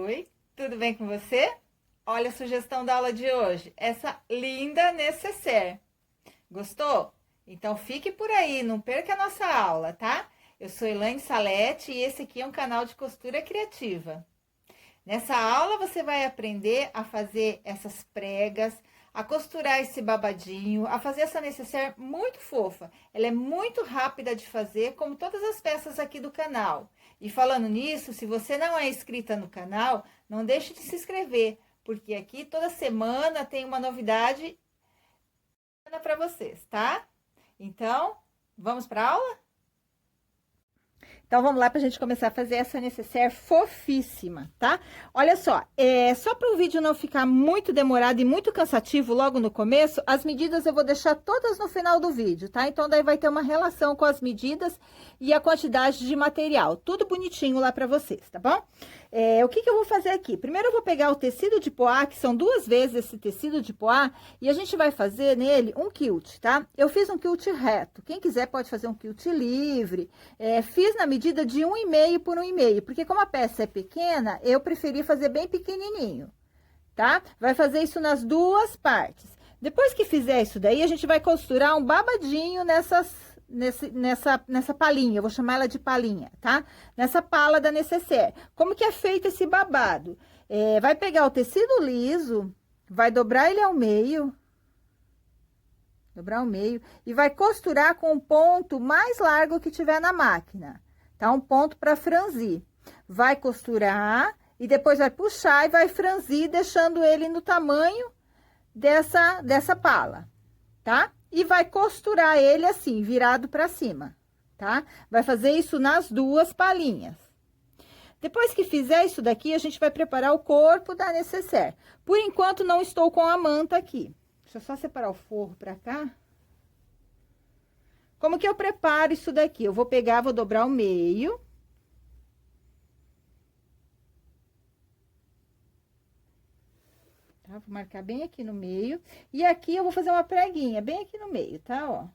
Oi, tudo bem com você? Olha a sugestão da aula de hoje, essa linda necessaire. Gostou? Então fique por aí, não perca a nossa aula, tá? Eu sou Elaine Salete e esse aqui é um canal de costura criativa. Nessa aula você vai aprender a fazer essas pregas, a costurar esse babadinho, a fazer essa necessaire muito fofa. Ela é muito rápida de fazer, como todas as peças aqui do canal. E falando nisso, se você não é inscrita no canal, não deixe de se inscrever, porque aqui toda semana tem uma novidade para vocês, tá? Então, vamos para a aula? Então, vamos lá para a gente começar a fazer essa necessaire fofíssima, tá? Olha só, só para o vídeo não ficar muito demorado e muito cansativo logo no começo, as medidas eu vou deixar todas no final do vídeo, tá? Então, daí vai ter uma relação com as medidas e a quantidade de material, tudo bonitinho lá para vocês, tá bom? O que eu vou fazer aqui? Primeiro, eu vou pegar o tecido de poá, que são 2 vezes esse tecido de poá, e a gente vai fazer nele um quilt, tá? Eu fiz um quilt reto, quem quiser pode fazer um quilt livre, fiz na medida de 1,5 por 1,5, porque como a peça é pequena, eu preferi fazer bem pequenininho, tá? Vai fazer isso nas 2 partes. Depois que fizer isso daí, a gente vai costurar um babadinho nessa palhinha, eu vou chamar ela de palhinha, tá? Nessa pala da necessaire. Como que é feito esse babado? Vai pegar o tecido liso, vai dobrar ele ao meio, e vai costurar com o ponto mais largo que tiver na máquina, tá? Um ponto para franzir. Vai costurar e depois vai puxar e vai franzir, deixando ele no tamanho dessa pala, tá? E vai costurar ele assim, virado para cima, tá? Vai fazer isso nas 2 palhinhas. Depois que fizer isso daqui, a gente vai preparar o corpo da necessaire. Por enquanto, não estou com a manta aqui. Deixa eu só separar o forro para cá. Como que eu preparo isso daqui? Eu vou pegar, vou dobrar o meio. Tá? Vou marcar bem aqui no meio. E aqui eu vou fazer uma preguinha, bem aqui no meio, tá? Ó.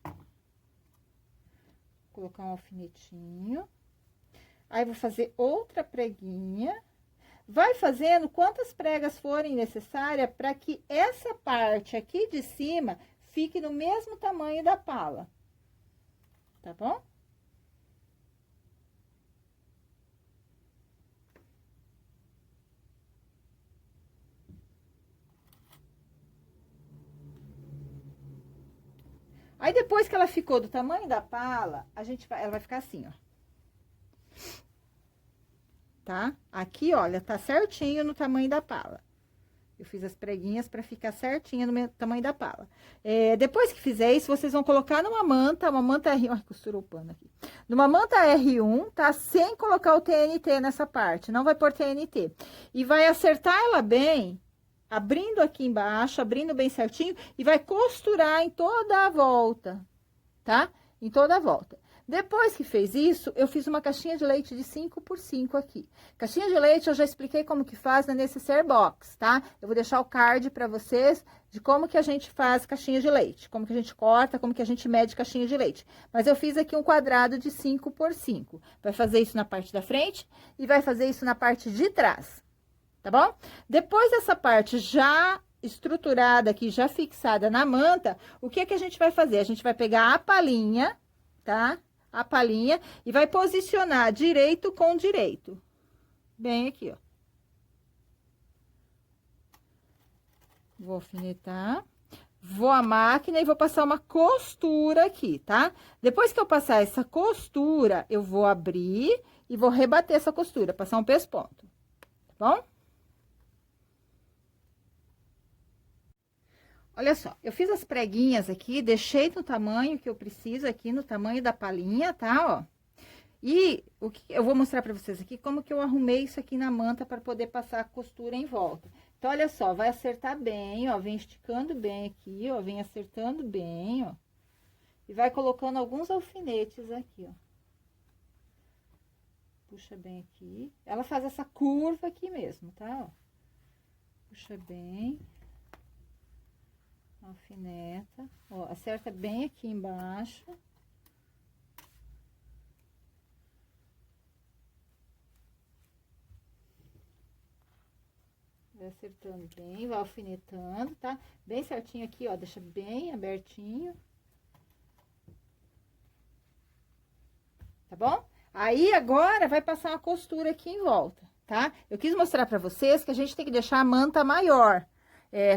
Vou colocar um alfinetinho. Aí, vou fazer outra preguinha. Vai fazendo quantas pregas forem necessárias para que essa parte aqui de cima fique no mesmo tamanho da pala. Tá bom? Aí, depois que ela ficou do tamanho da pala, ela vai ficar assim, ó. Tá? Aqui, olha, tá certinho no tamanho da pala. Eu fiz as preguinhas para ficar certinha no tamanho da pala. Depois que fizer isso, vocês vão colocar numa manta, uma manta R1, ai, costurou o pano aqui. Numa manta R1, tá? Sem colocar o TNT nessa parte, não vai pôr TNT. E vai acertar ela bem, abrindo aqui embaixo, abrindo bem certinho, e vai costurar em toda a volta, tá? Em toda a volta. Depois que fez isso, eu fiz uma caixinha de leite de 5 por 5 aqui. Caixinha de leite eu já expliquei como que faz na Necessaire Box, tá? Eu vou deixar o card para vocês de como que a gente faz caixinha de leite, como que a gente corta, como que a gente mede caixinha de leite. Mas eu fiz aqui um quadrado de 5 por 5. Vai fazer isso na parte da frente e vai fazer isso na parte de trás, tá bom? Depois dessa parte já estruturada aqui, já fixada na manta, o que que a gente vai fazer? A gente vai pegar a palhinha, tá? A palhinha e vai posicionar direito com direito. Bem aqui, ó. Vou alfinetar. Vou à máquina e vou passar uma costura aqui, tá? Depois que eu passar essa costura, eu vou abrir e vou rebater essa costura, passar um pesponto, tá bom? Olha só, eu fiz as preguinhas aqui, deixei no tamanho que eu preciso aqui, no tamanho da palhinha, tá, ó. E o que eu vou mostrar pra vocês aqui, como que eu arrumei isso aqui na manta para poder passar a costura em volta. Então, olha só, vai acertar bem, ó, vem esticando bem aqui, ó, vem acertando bem, ó. E vai colocando alguns alfinetes aqui, ó. Puxa bem aqui. Ela faz essa curva aqui mesmo, tá, ó. Puxa bem. Alfineta, ó, acerta bem aqui embaixo. vai acertando bem, vai alfinetando, tá? Bem certinho aqui, ó, deixa bem abertinho. Tá bom? Aí, agora, vai passar uma costura aqui em volta, tá? Eu quis mostrar pra vocês que a gente tem que deixar a manta maior.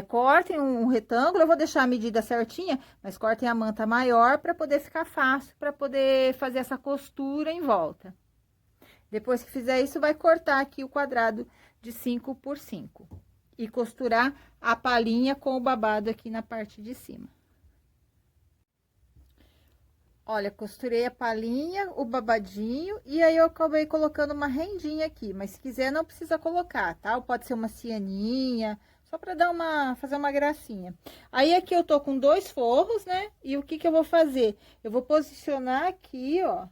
Cortem um retângulo, eu vou deixar a medida certinha, mas cortem a manta maior pra poder ficar fácil, pra poder fazer essa costura em volta. Depois que fizer isso, vai cortar aqui o quadrado de 5 por 5 e costurar a palhinha com o babado aqui na parte de cima. Olha, costurei a palhinha, o babadinho, e aí eu acabei colocando uma rendinha aqui, mas se quiser não precisa colocar, tá? Ou pode ser uma cianinha, só pra fazer uma gracinha. Aí aqui eu tô com 2 forros, né? E o que que eu vou fazer? Eu vou posicionar aqui, ó,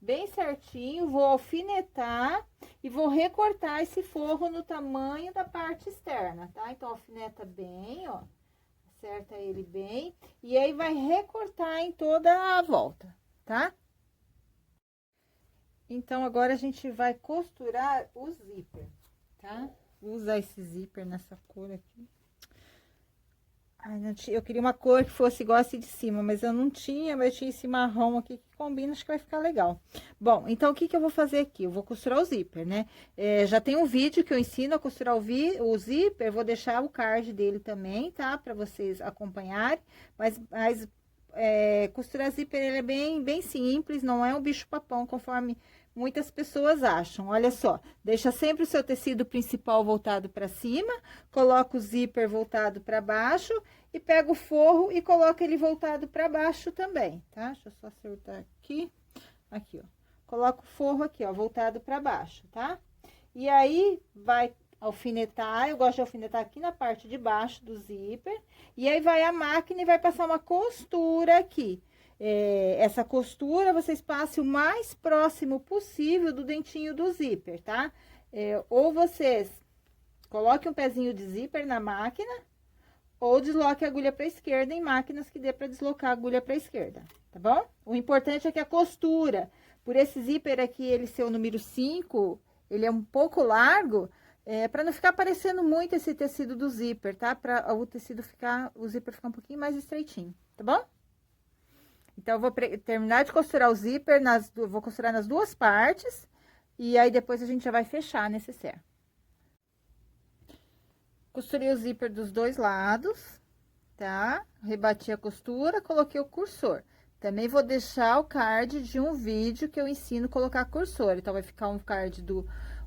bem certinho, vou alfinetar e vou recortar esse forro no tamanho da parte externa, tá? Então, alfineta bem, ó. Acerta ele bem, e aí vai recortar em toda a volta, tá? Então, agora a gente vai costurar o zíper, tá? Vou usar esse zíper nessa cor aqui. Ai, não tinha, eu queria uma cor que fosse igual essa de cima, mas eu não tinha, mas eu tinha esse marrom aqui que combina, acho que vai ficar legal. Bom, então, o que que eu vou fazer aqui? Eu vou costurar o zíper, né? Já tem um vídeo que eu ensino a costurar o zíper, vou deixar o card dele também, tá? Pra vocês acompanharem, mas costurar zíper, ele é bem simples, não é um bicho-papão, conforme muitas pessoas acham. Olha só, deixa sempre o seu tecido principal voltado para cima, coloca o zíper voltado para baixo e pega o forro e coloca ele voltado para baixo também, tá? Deixa eu só acertar aqui. Aqui, ó. Coloca o forro aqui, ó, voltado para baixo, tá? E aí, vai alfinetar, eu gosto de alfinetar aqui na parte de baixo do zíper, e aí vai a máquina e vai passar uma costura aqui. Essa costura, vocês passem o mais próximo possível do dentinho do zíper, tá? Ou vocês coloquem um pezinho de zíper na máquina, ou desloque a agulha para a esquerda em máquinas que dê para deslocar a agulha para a esquerda, tá bom? O importante é que a costura, por esse zíper aqui, ele ser o número 5, ele é um pouco largo, para não ficar parecendo muito esse tecido do zíper, tá? Para o zíper ficar um pouquinho mais estreitinho, tá bom? Então, eu vou terminar de costurar o zíper, vou costurar nas 2 partes, e aí depois a gente já vai fechar a necessaire. Costurei o zíper dos 2 lados, tá? Rebati a costura, coloquei o cursor. Também vou deixar o card de um vídeo que eu ensino a colocar cursor. Então, vai ficar um card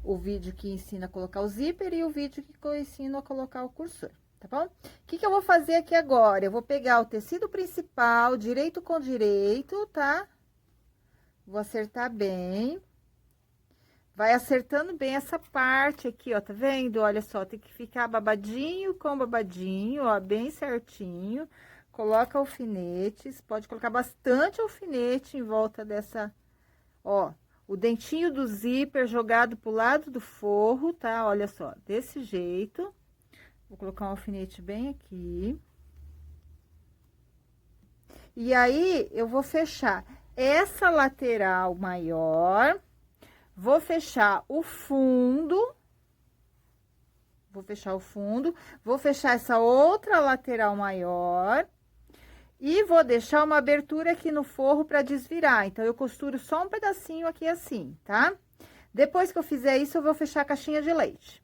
o vídeo que ensina a colocar o zíper e o vídeo que eu ensino a colocar o cursor. Tá bom? O que que eu vou fazer aqui agora? Eu vou pegar o tecido principal, direito com direito, tá? Vou acertar bem. Vai acertando bem essa parte aqui, ó, tá vendo? Olha só, tem que ficar babadinho com babadinho, ó, bem certinho. Coloca alfinetes, pode colocar bastante alfinete em volta dessa, ó, o dentinho do zíper jogado pro lado do forro, tá? Olha só, desse jeito. Vou colocar um alfinete bem aqui. E aí, eu vou fechar essa lateral maior, vou fechar o fundo, vou fechar essa outra lateral maior e vou deixar uma abertura aqui no forro para desvirar. Então, eu costuro só um pedacinho aqui assim, tá? Depois que eu fizer isso, eu vou fechar a caixinha de leite.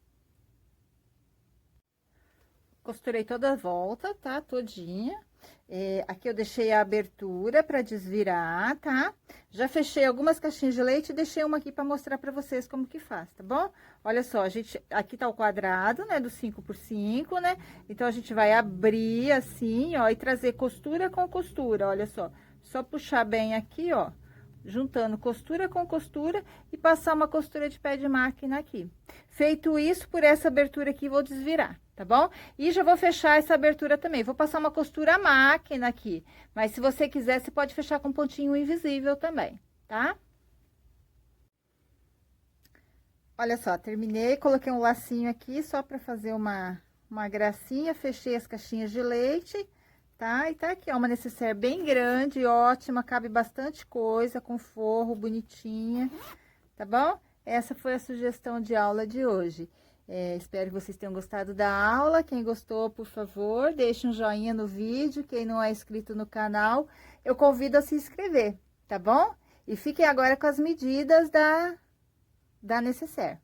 Costurei toda a volta, tá? Todinha. Aqui eu deixei a abertura para desvirar, tá? Já fechei algumas caixinhas de leite e deixei uma aqui para mostrar para vocês como que faz, tá bom? Olha só, aqui tá o quadrado, né, do 5 por 5, né? Então, a gente vai abrir assim, ó, e trazer costura com costura, olha só. Só puxar bem aqui, ó, juntando costura com costura e passar uma costura de pé de máquina aqui. Feito isso, por essa abertura aqui, vou desvirar, tá bom? E já vou fechar essa abertura também. Vou passar uma costura à máquina aqui, mas se você quiser, você pode fechar com pontinho invisível também, tá? Olha só, terminei, coloquei um lacinho aqui só pra fazer uma gracinha, fechei as caixinhas de leite, tá? E tá aqui, ó, uma necessaire bem grande, ótima, cabe bastante coisa, com forro, bonitinha, tá bom? Essa foi a sugestão de aula de hoje. Espero que vocês tenham gostado da aula. Quem gostou, por favor, deixe um joinha no vídeo. Quem não é inscrito no canal, eu convido a se inscrever, tá bom? E fiquem agora com as medidas da necessaire.